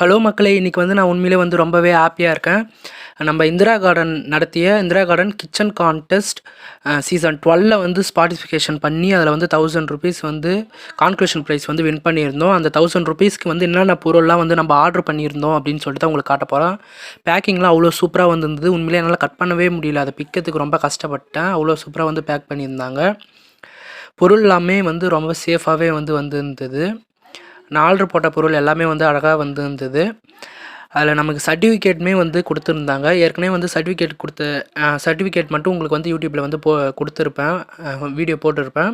Hello மக்களே! இன்றைக்கி வந்து நான் உண்மையிலே வந்து ரொம்பவே ஹாப்பியாக இருக்கேன். நம்ம இந்திரா கார்டன் நடத்திய Indira garden kitchen contest season 12ல வந்து பார்ட்டிசிபேஷன் பண்ணி அதில் வந்து ₹1000 வந்து கான்க்ளூஷன் ப்ரைஸ் வந்து வின் பண்ணியிருந்தோம். அந்த ₹1000க்கு வந்து என்னென்ன பொருள்லாம் வந்து நம்ம ஆர்டர் பண்ணியிருந்தோம் அப்படின்னு சொல்லிட்டு தான் உங்களுக்கு காட்ட போகிறேன். பேக்கிங்லாம் அவ்வளோ சூப்பராக வந்திருந்தது. உண்மையிலே என்னால் கட் பண்ணவே முடியல. அதை பிக்கிறதுக்கு ரொம்ப கஷ்டப்பட்டேன். அவ்வளோ சூப்பராக வந்து பேக் பண்ணியிருந்தாங்க. பொருள் எல்லாமே வந்து ரொம்ப சேஃபாகவே வந்து வந்திருந்தது. நான் ஆர்டர் போட்ட பொருள் எல்லாமே வந்து அழகாக வந்திருந்தது. அதில் நமக்கு சர்டிஃபிகேட்டுமே வந்து கொடுத்துருந்தாங்க. ஏற்கனவே வந்து சர்டிஃபிகேட் மட்டும் உங்களுக்கு வந்து யூடியூப்பில் வந்து கொடுத்துருப்பேன், வீடியோ போட்டிருப்பேன்.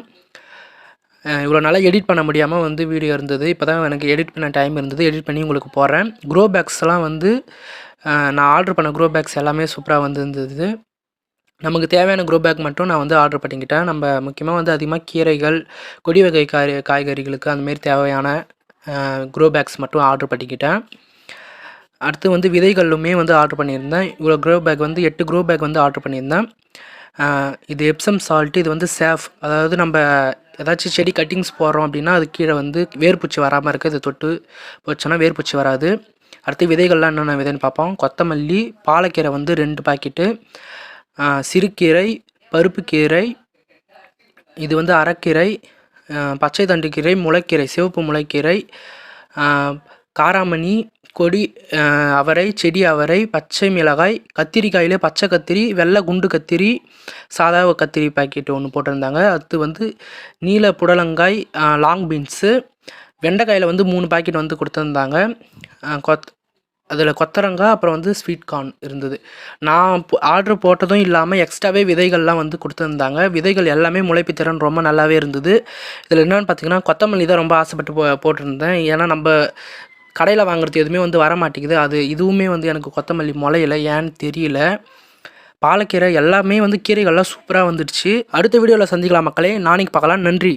இவ்வளோ நாளாக எடிட் பண்ண முடியாமல் வந்து வீடியோ இருந்தது. இப்போ தான் எனக்கு எடிட் பண்ண டைம் இருந்தது. எடிட் பண்ணி உங்களுக்கு போடுறேன். க்ரோ பேக்ஸ்லாம் வந்து நான் ஆர்டர் பண்ண க்ரோ பேக்ஸ் எல்லாமே சூப்பராக வந்திருந்தது. நமக்கு தேவையான க்ரோ பேக் மட்டும் நான் வந்து ஆர்டர் பண்ணிக்கிட்டேன். நம்ம முக்கியமாக வந்து அதிகமாக கீரைகள், கொடி வகை காய்கறிகளுக்கு அந்தமாரி தேவையான க்ரோ பேக்ஸ் மட்டும் ஆர்டர் பண்ணிக்கிட்டேன். அடுத்து வந்து விதைகளுமே வந்து ஆர்டர் பண்ணியிருந்தேன். இவ்வளோ க்ரோ பேக் வந்து 8 க்ரோ பேக் வந்து ஆர்டர் பண்ணியிருந்தேன். இது எப்சம் சால்ட்டு, இது வந்து சேஃப், அதாவது நம்ம ஏதாச்சும் செடி கட்டிங்ஸ் போடுறோம் அப்படின்னா அது கீழே வந்து வேர்பூச்சி வராமல் இருக்குது. இது தொட்டு வச்சோன்னா வேர்பூச்சி வராது. அடுத்து விதைகள்லாம் என்னென்ன விதைன்னு பார்ப்போம். கொத்தமல்லி, பாலக்கீரை வந்து 2 பாக்கெட்டு, சிறுகீரை, பருப்பு கீரை, இது வந்து அரைக்கீரை, பச்சை தண்டுக்கீரை, முளைக்கீரை, சிவப்பு முளைக்கீரை, காராமணி, கொடி அவரை, செடி அவரை, பச்சை மிளகாய், கத்திரிக்காயிலே பச்சை கத்திரி, வெள்ளை குண்டு கத்திரி, சாதா கத்திரி பாக்கெட் ஒன்று போட்டிருந்தாங்க. அடுத்து வந்து நீல புடலங்காய், லாங் பீன்ஸு, வெண்டைக்காயில் வந்து 3 பாக்கெட் வந்து கொடுத்துருந்தாங்க. அதில் கொத்தரங்காய், அப்புறம் வந்து ஸ்வீட் கார்ன் இருந்தது. நான் ஆர்டர் போட்டதும் இல்லாமல் எக்ஸ்ட்ராவே விதைகள்லாம் வந்து கொடுத்துருந்தாங்க. விதைகள் எல்லாமே முளைப்பு திறன் ரொம்ப நல்லாவே இருந்தது. இதில் என்னென்னு பார்த்திங்கன்னா கொத்தமல்லி தான் ரொம்ப ஆசைப்பட்டு போட்டிருந்தேன். ஏன்னா நம்ம கடையில் வாங்குறது எதுவுமே வந்து வரமாட்டேங்குது. இதுவுமே வந்து எனக்கு கொத்தமல்லி முளையலை, ஏன்னு தெரியல. பாலக்கீரை எல்லாமே வந்து கீரைகள்லாம் சூப்பராக வந்துடுச்சு. அடுத்த வீடியோவில் சந்திக்கலாம் மக்களே. நாளைக்கு பார்க்கலாம். நன்றி.